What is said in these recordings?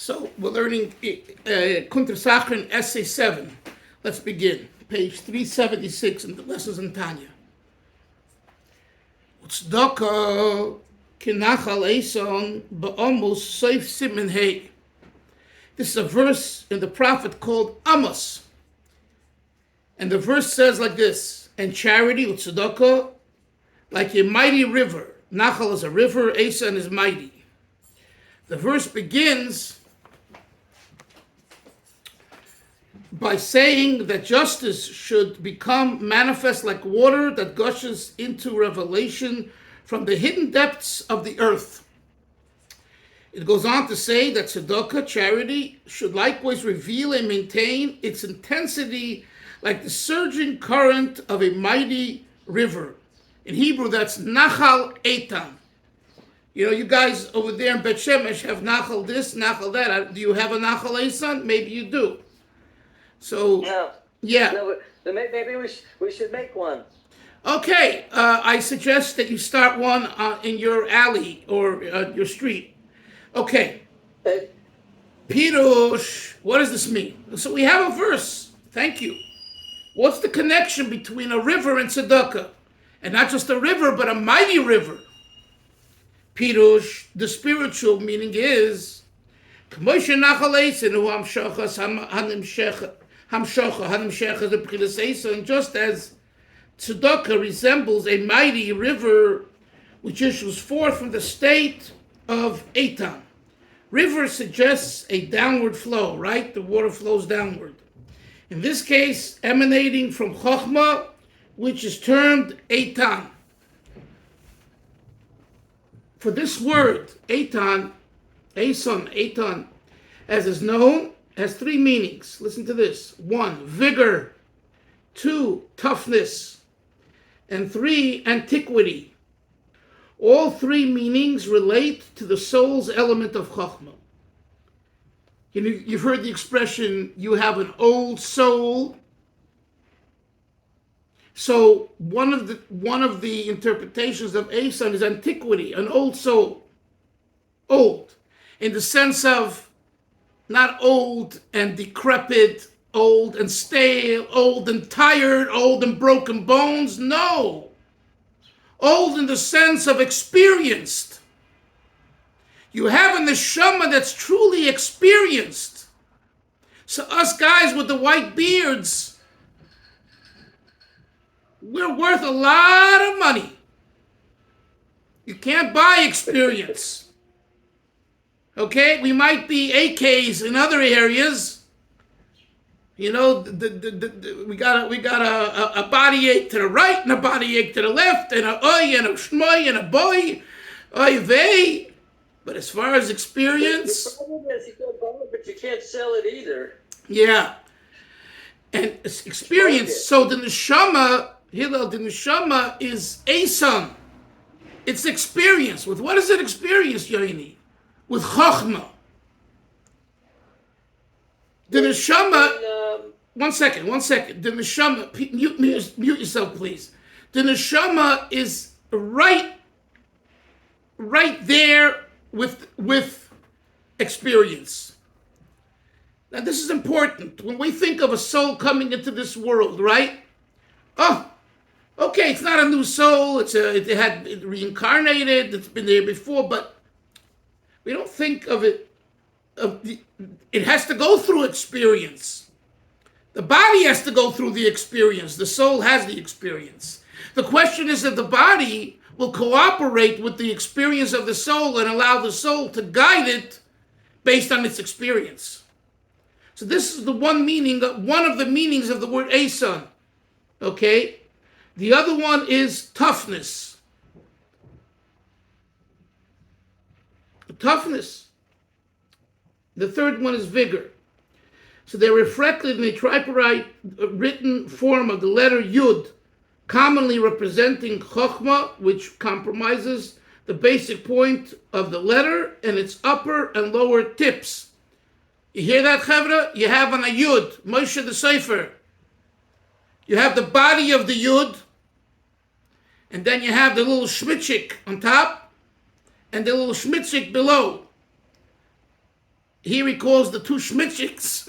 So we're learning Kuntres Acharon, Essay 7. Let's begin. Page 376 in the lessons in Tanya. Tzedakah kinachal eson ba'amos soif simen hey. This is a verse in the prophet called Amos. And the verse says like this: and charity, tzedakah, like a mighty river. Nachal is a river, Eson is mighty. The verse begins by saying that justice should become manifest like water that gushes into revelation from the hidden depths of the earth. It goes on to say that tzedakah, charity, should likewise reveal and maintain its intensity like the surging current of a mighty river. In Hebrew, that's Nachal Eitan. You know, you guys over there in Bet Shemesh have Nachal this, Nachal that. Do you have a Nachal Eitan? Maybe you do. So, yeah. No, maybe we should make one. Okay, I suggest that you start one in your alley or your street. Okay. Pirush, what does this mean? So we have a verse. Thank you. What's the connection between a river and tzedakah? And not just a river, but a mighty river. Pirush, the spiritual meaning is just as tzedakah resembles a mighty river which issues forth from the state of Eitan. River suggests a downward flow, right? The water flows downward. In this case, emanating from Chokhmah, which is termed Eitan. For this word, Eitan, Eitan, as is known, has three meanings. Listen to this. 1, vigor. 2, toughness. And 3, antiquity. All three meanings relate to the soul's element of Chokhmah. You've heard the expression, you have an old soul. So one of the interpretations of Eitan is antiquity, an old soul. Old, in the sense of not old and decrepit, old and stale, old and tired, old and broken bones. No. Old in the sense of experienced. You have a neshama that's truly experienced. So us guys with the white beards, we're worth a lot of money. You can't buy experience. Okay, we might be AKs in other areas. You know, we got a body ache to the right and a body ache to the left, and a oy and a shmoy and a boy, oy vey. But as far as experience, The problem is you can buy it, but you can't sell it either. yeah, and it's experience. So the neshama, Hillel, the neshama is Eitan. It's experience. With what is it experience, Yoini? With Chokhmah. The neshama. One second. The neshama. Mute yourself, please. The neshama is right there with experience. Now, this is important. When we think of a soul coming into this world, right? Oh, okay, it's not a new soul. It reincarnated. It's been there before, but we don't think of it. It has to go through experience. The body has to go through the experience. The soul has the experience. The question is if the body will cooperate with the experience of the soul and allow the soul to guide it based on its experience. So this is the one of the meanings of the word Eitan. Okay? The other one is toughness. Toughness. The third one is vigor. So they're reflected in the tripartite written form of the letter Yud, commonly representing Chokhmah, which compromises the basic point of the letter and its upper and lower tips. You hear that, Chavra? You have on a Yud, Moshe the Sefer. You have the body of the Yud, and then you have the little shmitchik on top, and the little shmitzik below. Here he calls the two schmitchiks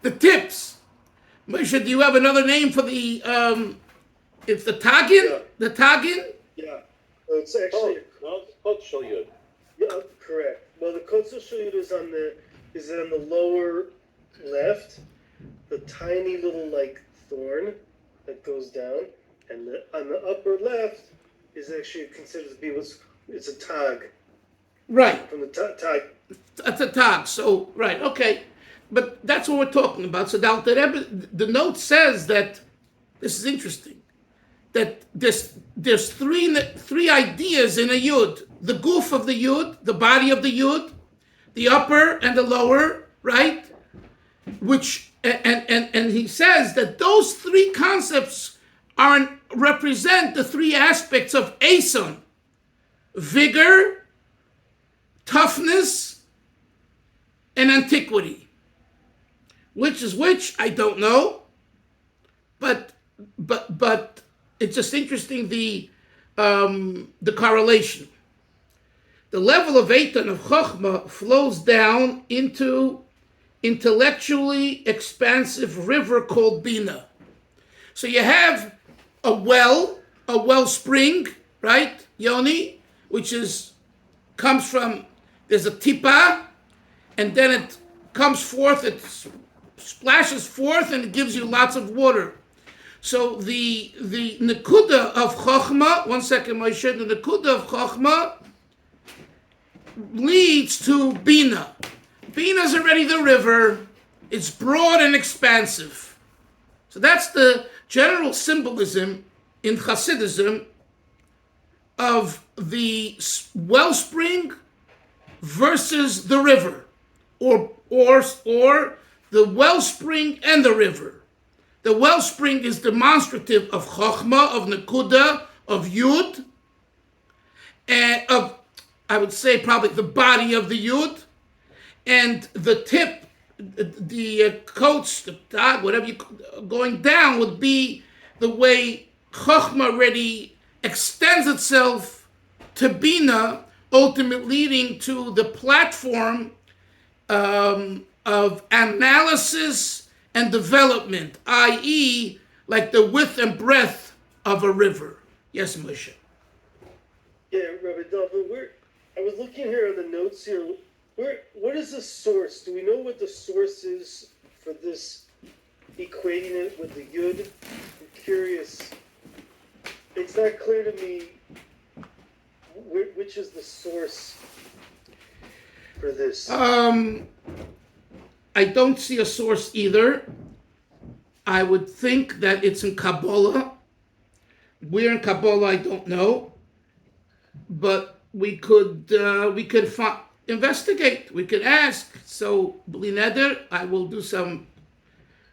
the tips. Moshe, do you have another name for the, it's the tagin? Yeah. The tagin? Yeah. Well, it's actually No, it's Kotshel Yud. yeah, correct. Well, the Kotzel Shuyud is on the lower left, the tiny little like thorn that goes down, and on the upper left is actually considered to be it's a tag Right. from the tag. That's a tag. So, right, okay. But that's what we're talking about. So the note says that, this is interesting, that there's three ideas in a yud. The goof of the yud, the body of the yud, the upper and the lower, right? Which and he says that those three concepts represent the three aspects of Ason: vigor, toughness, and antiquity. Which is which, I don't know. But it's just interesting the correlation. The level of Eitan of Chochmah flows down into intellectually expansive river called Bina. So you have a wellspring, right, Yoni, which comes from, there's a tipa, and then it comes forth, it splashes forth, and it gives you lots of water. So the nekuda of Chochmah, one second, Moshe, the nekuda of Chochmah leads to Bina. Bina is already the river. It's broad and expansive. So that's the general symbolism in Hasidism of the wellspring versus the river, or the wellspring and the river. The wellspring is demonstrative of Chochmah, of Nekuda, of Yud, and of, I would say, probably the body of the Yud, and the tip, the coats, the tag, whatever going down would be the way Chochmah already extends itself to Bina, ultimately leading to the platform of analysis and development, i.e., like the width and breadth of a river. Yes, Moshe. Yeah, Rabbi Dalfin, I was looking here on the notes here. What is the source? Do we know what the source is for this equating it with the yud? I'm curious. It's not clear to me which is the source for this. I don't see a source either. I would think that it's in Kabbalah. Where in Kabbalah, I don't know. But we could investigate. We could ask. So, Bli Neder, I will do some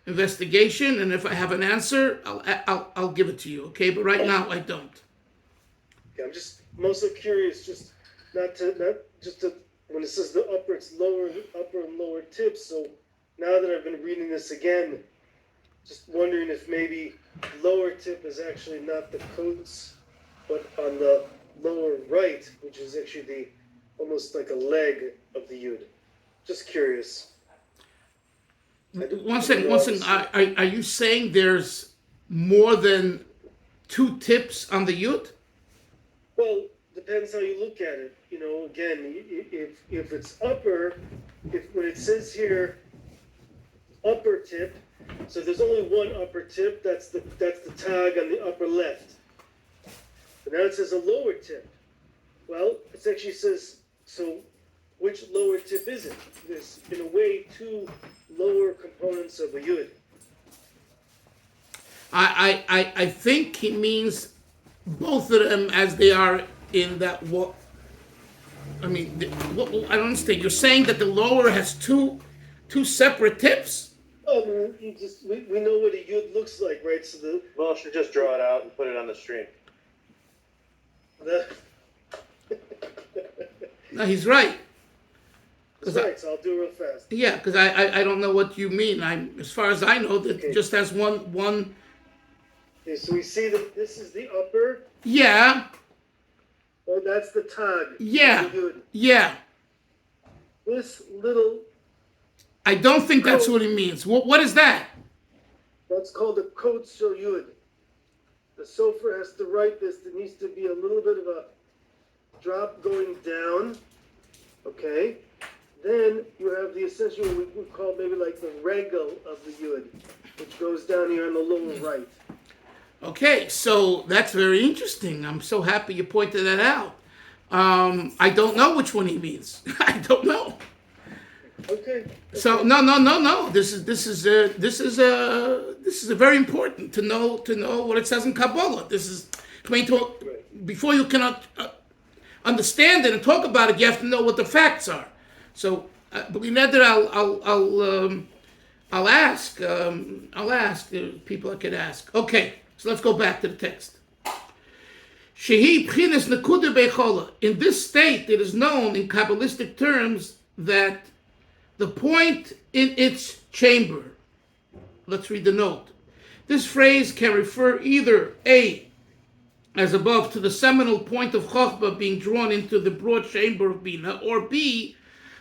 investigation, and if I have an answer, I'll give it to you. Okay, but right now I don't. Yeah, I'm just mostly curious, just not just to when it says the upper, it's upper and lower tips. So now that I've been reading this again, just wondering if maybe lower tip is actually not the coats, but on the lower right, which is actually almost like a leg of the yud. Just curious. One second. Are you saying there's more than two tips on the yud? Well, depends how you look at it. You know, again, if it's upper, when it says here upper tip, so there's only one upper tip. That's the tag on the upper left. But now it says a lower tip. Well, it actually says, so which lower tip is it? There's, in a way, two lower components of a yud. I think he means both of them as they are in that what. I mean, I don't understand. You're saying that the lower has two separate tips? Oh, we know what a yud looks like, right? So Well, should just draw it out and put it on the stream. No, he's right. That's right, so I'll do it real fast. Yeah, because I don't know what you mean. As far as I know, that Okay. just has one. Okay, so we see that this is the upper. Yeah, Oh, that's the tag. Yeah. The yud. yeah. This little I don't think that's what he means. What is that? That's called a Kot Shel Yud. The sofer has to write this. There needs to be a little bit of a drop going down. Okay? Then you have the essential, what we would call maybe like the regal of the Yud, which goes down here on the lower right. Okay, so that's very interesting. I'm so happy you pointed that out. I don't know which one he means. I don't know. Okay. So no. This is very important to know what it says in Kabbalah. This is before you cannot understand it and talk about it. You have to know what the facts are. So, I'll ask people I could ask. Okay, so let's go back to the text. Shehi B'chinas Nekuda Beichola. In this state, it is known in Kabbalistic terms that the point in its chamber. Let's read the note. This phrase can refer either A, as above, to the seminal point of Chochmah being drawn into the broad chamber of Bina, or B,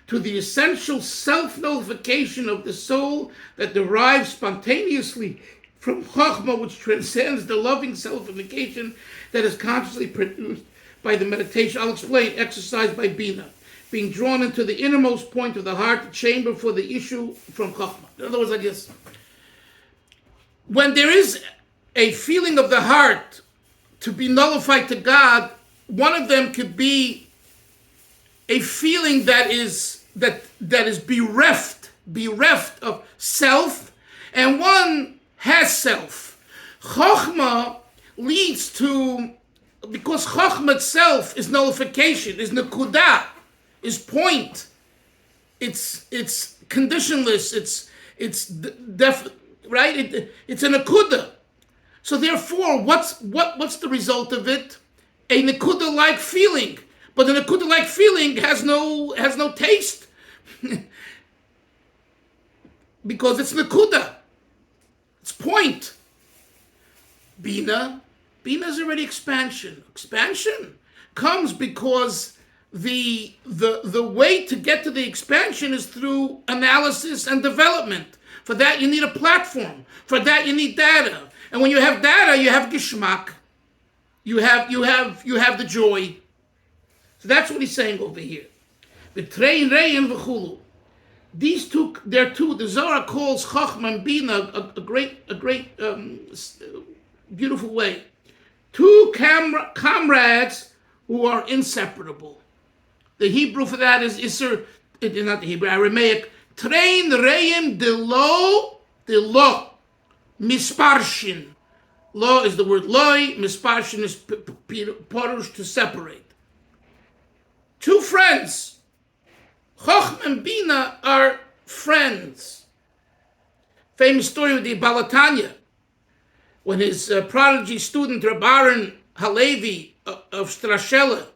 to the essential self-nullification of the soul that derives spontaneously from Chochmah, which transcends the loving self-nullification that is consciously produced by the meditation. I'll explain, exercised by Bina, being drawn into the innermost point of the heart, the chamber for the issue from Chochmah. In other words, I guess, when there is a feeling of the heart to be nullified to God, one of them could be a feeling that is bereft of self, and one has self. Chochmah leads to, because Chochmah itself is nullification, is nekudah, is point. It's conditionless. It's right. It's a nekudah. So therefore, what's the result of it? A nekudah-like feeling. But the nekudah-like feeling has no taste, because it's nekudah. It's point. Bina is already expansion. Expansion comes because the way to get to the expansion is through analysis and development. For that you need a platform. For that you need data. And when you have data, you have geschmack. You have the joy. So that's what he's saying over here. V'trein reyin v'chulu. These two, the Zohar calls Chochmah and Bina a great, beautiful way. Two comrades who are inseparable. The Hebrew for that is Isser, not the Hebrew, Aramaic. Trein reyin de lo, misparshin. Lo is the word loy, misparshin is porush, to separate. Two friends. Chochmah and Bina are friends. Famous story with the Tanya, when his prodigy student Rabbi Acharon Halevi of Strashela,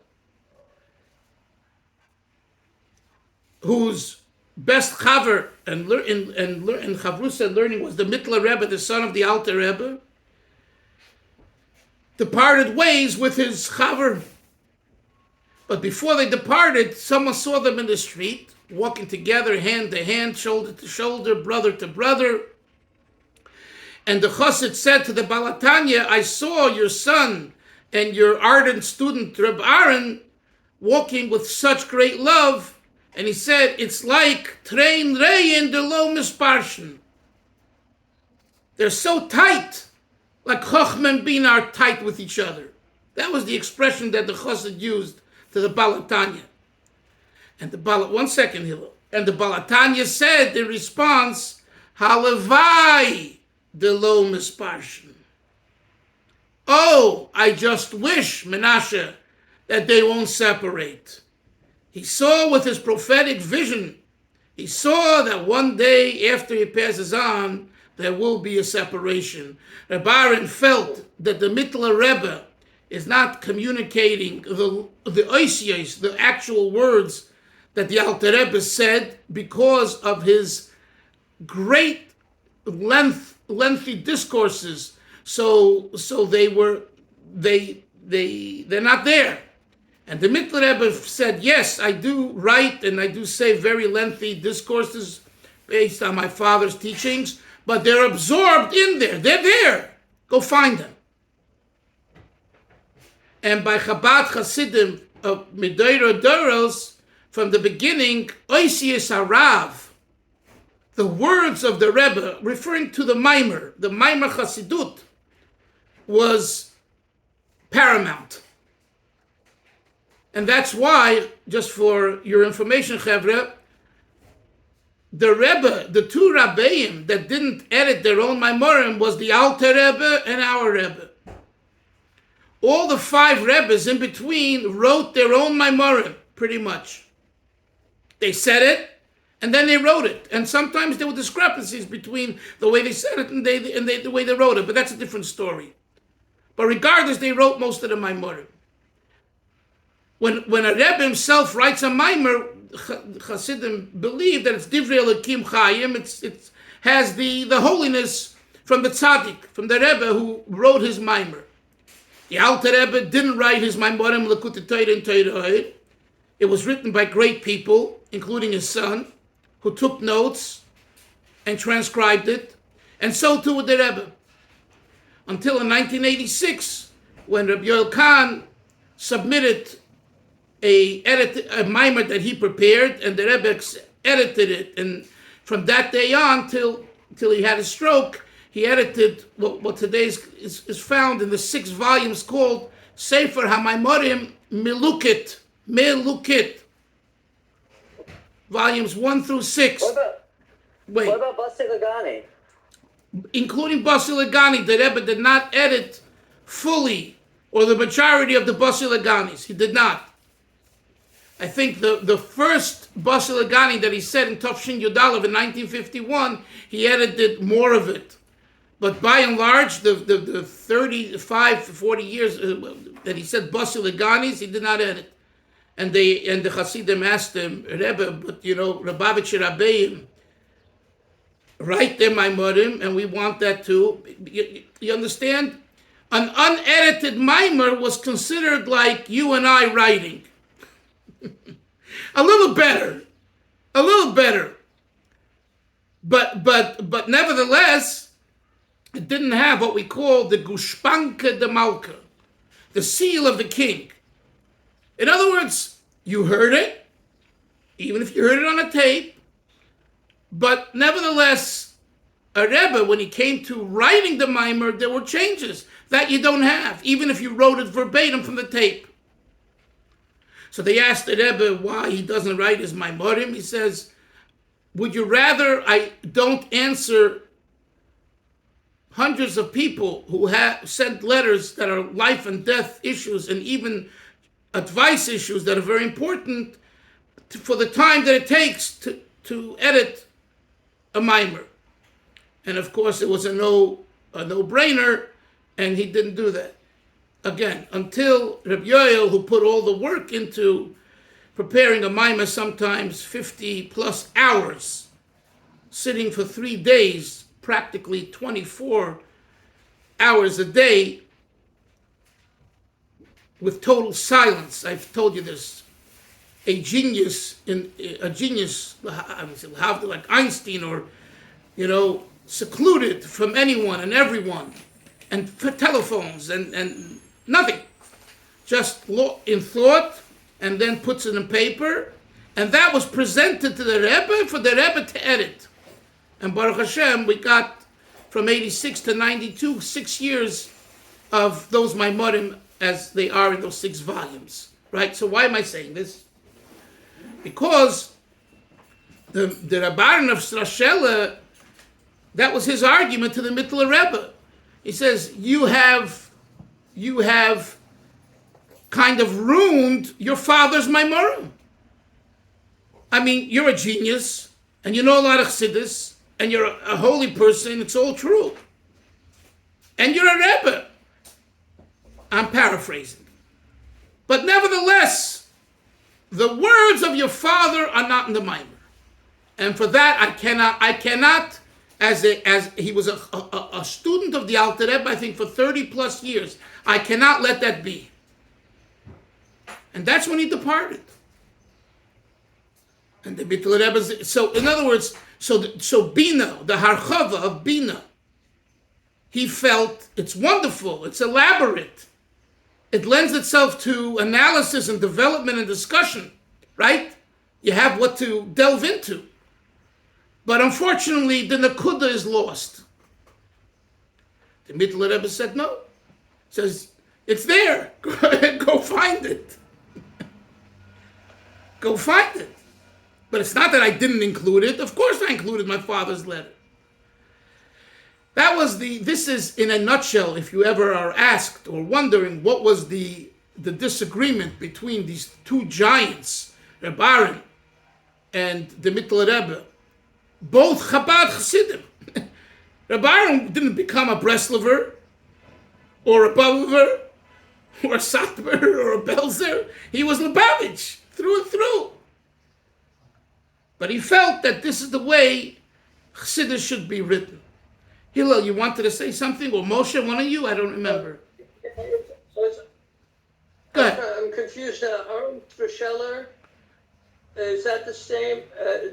whose best chaver and chavrusa learning was the Mittler Rebbe, the son of the Alter Rebbe, departed ways with his chaver. But before they departed, someone saw them in the street, walking together, hand to hand, shoulder to shoulder, brother to brother. And the chassid said to the Tanya, I saw your son and your ardent student, Rabbi Acharon, walking with such great love. And he said, it's like trein reyin de lo misparshin. They're so tight, like Chochmah and Bina are tight with each other. That was the expression that the chassid used to the Tanya. And one second, Hillel. And the Tanya said in response, Halevai de lo misparshin. Oh, I just wish, Menashe, that they won't separate. He saw with his prophetic vision, he saw that one day after he passes on, there will be a separation. Rabbi Acharon felt that the Mittler Rebbe is not communicating the oisiyos, the actual words that the Alter Rebbe said, because of his great lengthy discourses. So they're not there. And the Mittler Rebbe said, yes, I do write and I do say very lengthy discourses, based on my father's teachings, but they're absorbed in there. They're there. Go find them. And by Chabad Hasidim of Midayra Doros, from the beginning, Oisius Harav, the words of the Rebbe, referring to the Maimer Chasidut, was paramount. And that's why, just for your information, Chevre, the Rebbe, the two Rabbeim that didn't edit their own Maimorim was the Alter Rebbe and our Rebbe. All the 5 Rebbes in between wrote their own Maimorim, pretty much. They said it, and then they wrote it. And sometimes there were discrepancies between the way they said it and the way they wrote it, but that's a different story. But regardless, they wrote most of the Maimorim. When a Rebbe himself writes a Maimer, Hasidim believe that it's Divrei Elokim Chaim, it has the holiness from the Tzaddik, from the Rebbe who wrote his Maimer. The Alter Rebbe didn't write his Maimorim Lekutei Torah and Torah. It was written by great people, including his son, who took notes and transcribed it, and so too with the Rebbe. Until in 1986, when Rabbi Yoel Kahn submitted a Maimer that he prepared, and the Rebbe edited it, and from that day on till he had a stroke, he edited what today is found in the 6 volumes called Sefer HaMaimorim Melukit, volumes 1 through 6. What about Basi Lagani? Including Basi Lagani, the Rebbe did not edit fully, or the majority of the Basi Laganis. He did not. I think the first Basi Lagani that he said in Tafshin Yudalev in 1951, he edited more of it. But by and large, the 35 to 40 years that he said Basi Laganis, he did not edit. And the Hasidim asked him, Rebbe, but Rabavich Rabbeim write their Maimorim, and we want that too. You understand? An unedited Maimer was considered like you and I writing. a little better. But nevertheless, it didn't have what we call the Gushpanka de Malka, the seal of the king. In other words, you heard it, even if you heard it on a tape, but nevertheless, a Rebbe, when he came to writing the Maimer, there were changes that you don't have, even if you wrote it verbatim from the tape. So they asked the Rebbe why he doesn't write his Maimorim. He says, would you rather I don't answer hundreds of people who have sent letters that are life and death issues and even advice issues that are very important for the time that it takes to edit a Maimer? And of course, it was a no-brainer, and he didn't do that. Again, until Rabbi Yoel, who put all the work into preparing a Maimer, sometimes 50 plus hours, sitting for 3 days, practically 24 hours a day, with total silence. I've told you this. A genius, I would say, like Einstein, or secluded from anyone and everyone, and for telephones and nothing, just in thought, and then puts it in paper, and that was presented to the Rebbe for the Rebbe to edit. And Baruch Hashem, we got from 86 to 92, 6 years of those Maimorim as they are in those 6 volumes, right? So why am I saying this? Because the Rabbanan of Strashela, that was his argument to the Mittler Rebbe. He says, you have kind of ruined your father's Maimorim. I mean, you're a genius, and you know a lot of Chassidus, and you're a holy person, it's all true. And you're a Rebbe. I'm paraphrasing. But nevertheless, the words of your father are not in the Maimer. And for that, I cannot, as he was a student of the Alter Rebbe, I think for 30 plus years, I cannot let that be. And that's when he departed. And the Bittul Rebbe, so in other words, so Bina, the Harchava of Bina, he felt it's wonderful, it's elaborate, it lends itself to analysis and development and discussion, right? You have what to delve into. But unfortunately, the Nakuda is lost. The Bittul Rebbe said no. Says, it's there. Go find it. Go find it. But it's not that I didn't include it. Of course I included my father's letter. This is in a nutshell, if you ever are asked or wondering what was the disagreement between these two giants, Rabbi and the Bittul Rebbe, both Chabad Chassidim. Rabbi didn't become a Breslover or a Bavlover or a Satmar or a Belzer. He was Lubavitch through and through. But he felt that this is the way Chassidus should be written. Hillel, you wanted to say something? Or Moshe, one of you? I don't remember. Go ahead. I'm confused now. Aaron Frischeller, is that the same?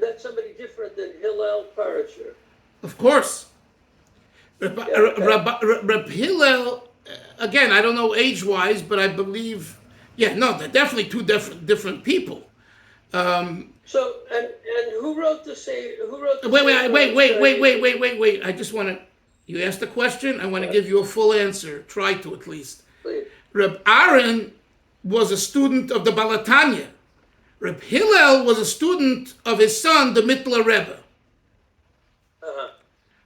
That's somebody different than Hillel Parasher. Of course. Reb Hillel, again, I don't know age-wise, but I believe, they're definitely two different people. So, and who wrote the say? Who wrote the? Wait! I just want to. You asked a question. I want to give you a full answer. Try to at least. Please. Reb Aaron was a student of the Tanya. Reb Hillel was a student of his son, the Mittler Rebbe.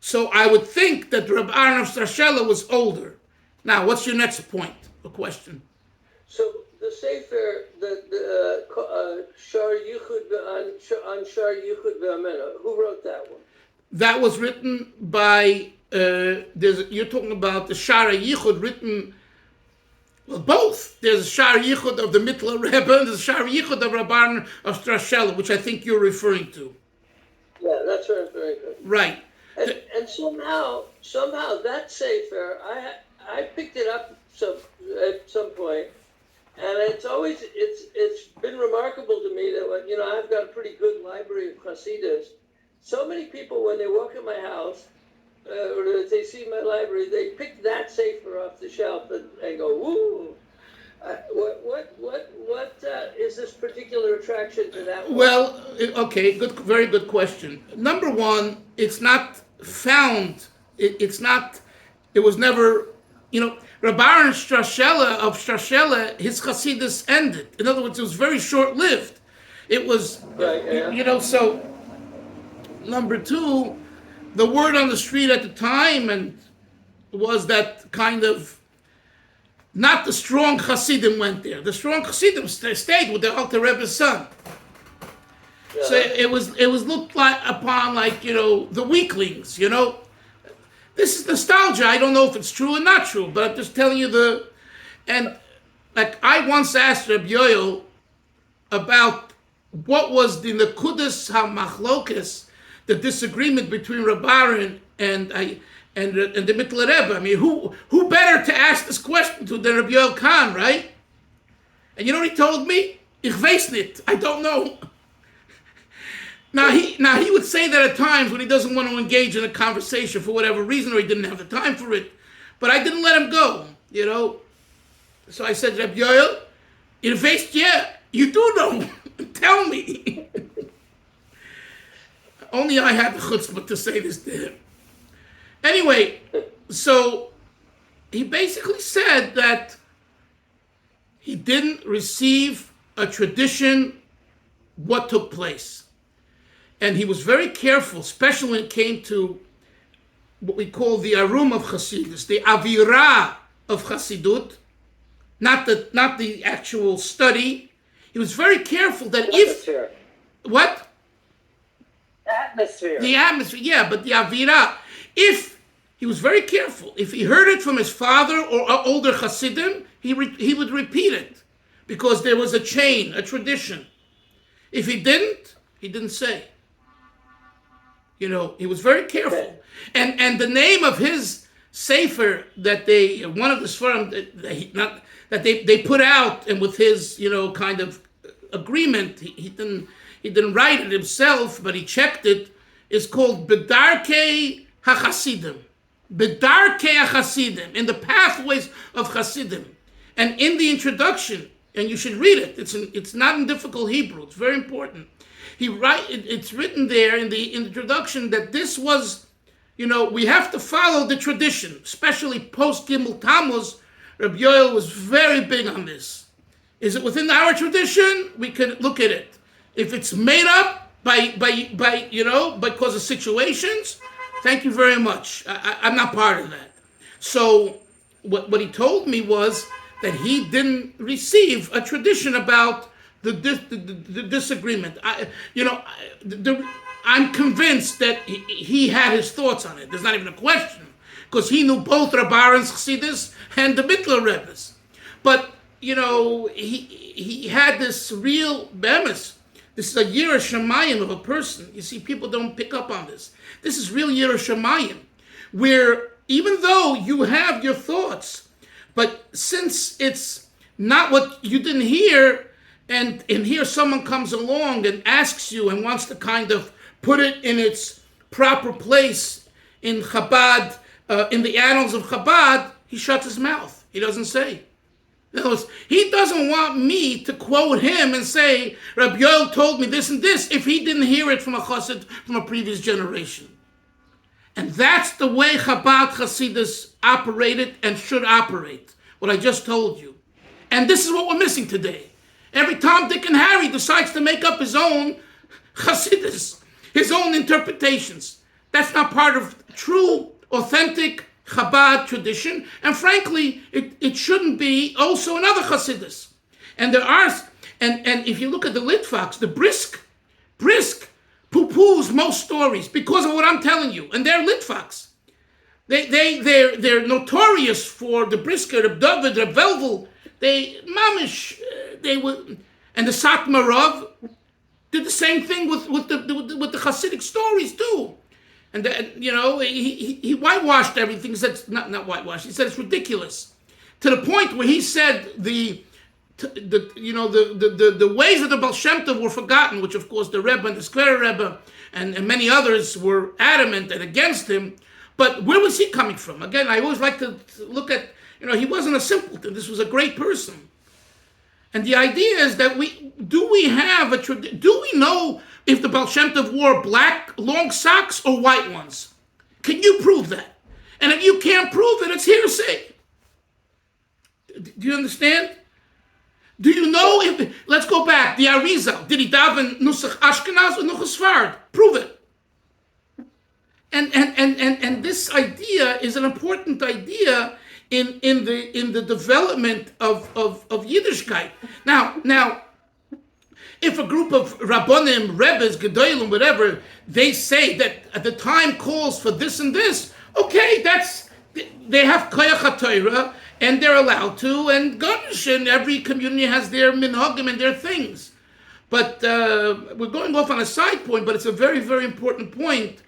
So I would think that Reb Aaron of Strashela was older. Now, what's your next point or question? So the Sefer, the Shar Yichud on Shar Yichud Ve'amena, who wrote that one? That was written by. You're talking about the Shar Yichud written. Well, both. There's a Shar Yichud of the Mittler Rebbe and there's a Shar Yichud of Reb Aaron of Strashela, which I think you're referring to. Yeah, that's what I'm referring to. Right. And somehow that Sefer, I picked it up at some point, and it's been remarkable to me that I've got a pretty good library of Hasidus. So many people, when they walk in my house or they see my library, they pick that Sefer off the shelf and go, "Woo!" What is this particular attraction to that one? Well, okay, very good question. Number one, it's not found. It was never. Rabbi Aaron of Strashela, his Hasidus ended. In other words, it was very short-lived. It was, so, number two, the word on the street at the time was that kind of, not the strong Hasidim went there. The strong Hasidim stayed with the Alter Rebbe's son. Yeah. So it was looked upon like, the weaklings, This is nostalgia. I don't know if it's true or not true, but I'm just telling you and like I once asked Reb Yoel about what was the Nekudas HaMachlokas, the disagreement between Reb Aaron and the Mittler Rebbe. I mean, who better to ask this question to than Reb Yoel Khan, right? And you know what he told me? Ich weiß nicht. I don't know. Now he would say that at times when he doesn't want to engage in a conversation for whatever reason, or he didn't have the time for it. But I didn't let him go, So I said, Reb Yoel, you weißt, you do know. Tell me. Only I had the chutzpah to say this to him. Anyway, so he basically said that he didn't receive a tradition what took place. And he was very careful, especially when it came to what we call the arum of Hasidus, the avira of Hasidut, not the actual study. He was very careful that atmosphere. What? Atmosphere. The atmosphere, but the avira. He was very careful. If he heard it from his father or older Hasidim, he would repeat it because there was a chain, a tradition. If he didn't say. He was very careful. And the name of his sefer that one of the sforim that they put out, and with his kind of agreement, he didn't write it himself, but he checked it, is called Bedarkei HaChasidim. Bedarkei HaChasidim, in the pathways of Chasidim. And in the introduction, and you should read it, it's not in difficult Hebrew, it's very important. It's written there in the introduction that this was, we have to follow the tradition, especially post Gimel Tammuz. Rabbi Yoel was very big on this. Is it within our tradition? We can look at it. If it's made up because of situations, thank you very much. I'm not part of that. So what he told me was that he didn't receive a tradition about the disagreement. I'm convinced that he had his thoughts on it. There's not even a question, because he knew both Rabbaran's Chassidus and the Mittler Rebbe's. But he had this real bemis. This is a Yirah Shamayim of a person. You see, people don't pick up on this. This is real Yirah Shamayim, where even though you have your thoughts, but since it's not what you didn't hear, and here someone comes along and asks you and wants to kind of put it in its proper place in Chabad, in the annals of Chabad, he shuts his mouth. He doesn't say. In other words, he doesn't want me to quote him and say, Rabbi Yoel told me this and this, if he didn't hear it from a chassid from a previous generation. And that's the way Chabad Hasidus operated and should operate, what I just told you. And this is what we're missing today. Every Tom, Dick, and Harry decides to make up his own Hasidus, his own interpretations. That's not part of true, authentic Chabad tradition, and frankly, it shouldn't be also in other Hasidus. And there are, and if you look at the Litvaks, the brisk poo-poos most stories because of what I'm telling you, and they're Litvaks. They're notorious for the brisker, Reb David, Reb Velvel. They were, and the Satmarov did the same thing with the Hasidic stories too. And he whitewashed everything. He said not whitewashed. He said it's ridiculous, to the point where he said the ways of the Baal Shem Tov were forgotten, which of course the Rebbe and the Skver Rebbe and many others were adamant and against him. But where was he coming from? Again, I always like to look at, he wasn't a simpleton. This was a great person. And the idea is that do we know if the Baal Shem Tov wore black long socks or white ones? Can you prove that? And if you can't prove it, it's hearsay. Do you understand? Do you know if, let's go back, the Arizal, did he daven Nusach Ashkenaz or Nusach Sfard? Prove it. And this idea is an important idea in the development of Yiddishkeit. Now, if a group of Rabbonim, Rebbes, Gedolim, whatever, they say that the time calls for this and this, okay, they have Koyach HaTorah, and they're allowed to, and Gosh, and every community has their minhagim and their things. But we're going off on a side point, but it's a very, very important point,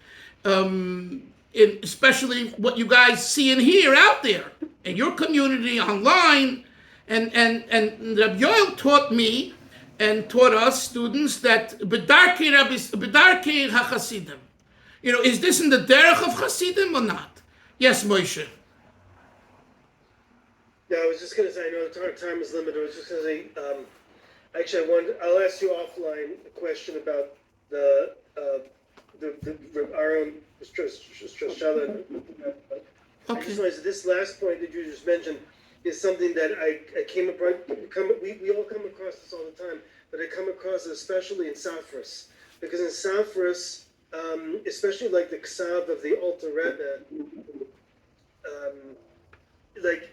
especially what you guys see and hear out there in your community, online. And Rabbi Yoel taught me and taught us students that Bedarkei HaChasidim. Is this in the derech of Chasidim or not? Yes, Moshe. Yeah, I was just going to say, I know our time is limited. I was just going to say, actually, I'll ask you offline a question about the Acharon Shoshala. I just realized this last point that you just mentioned is something that I came across. We all come across this all the time, but I come across it especially in Safras, because in Safras, especially like the Ksav of the Alter Rebbe,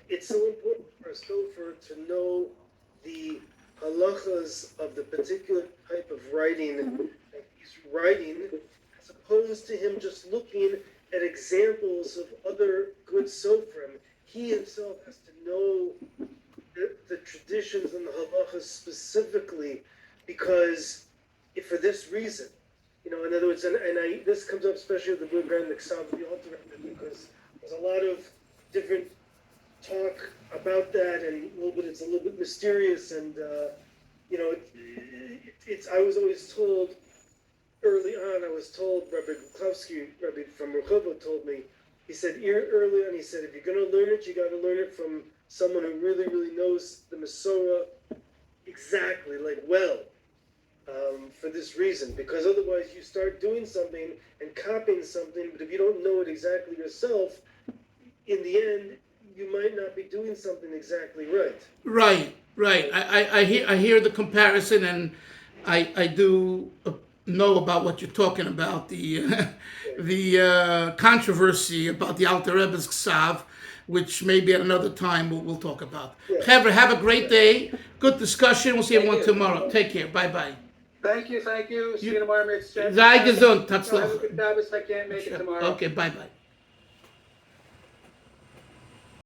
it's so important for a sofer to know the halachas of the particular type of writing that he's writing, as opposed to him just looking at examples of other good sofrim. He himself has to know the traditions and the halachas specifically, because for this reason, in other words, and this comes up especially with the Blue Grand Ksav of the Alter Rebbe, because there's a lot of different talk about that, and it's a little bit mysterious, and you know, it's. I was always told early on. I was told Rabbi Buklowski, Rabbi from Rehovot, told me. He said early on. He said, if you're going to learn it, you got to learn it from someone who really, really knows the Masorah exactly, like well. For this reason, because otherwise you start doing something and copying something, but if you don't know it exactly yourself, in the end, you might not be doing something exactly right. Right. I hear the comparison, and I do know about what you're talking about, the controversy about the Alter Rebbe's Ksav, which maybe at another time we'll talk about. Yeah. Chevra, have a great day. Good discussion. We'll see everyone Thank you. tomorrow. Take care. Bye-bye. Thank you. See you tomorrow, Mitzvah. Sei gesund. Have a Tatzloch. good Shabbos if I can't make it tomorrow. Okay, bye-bye.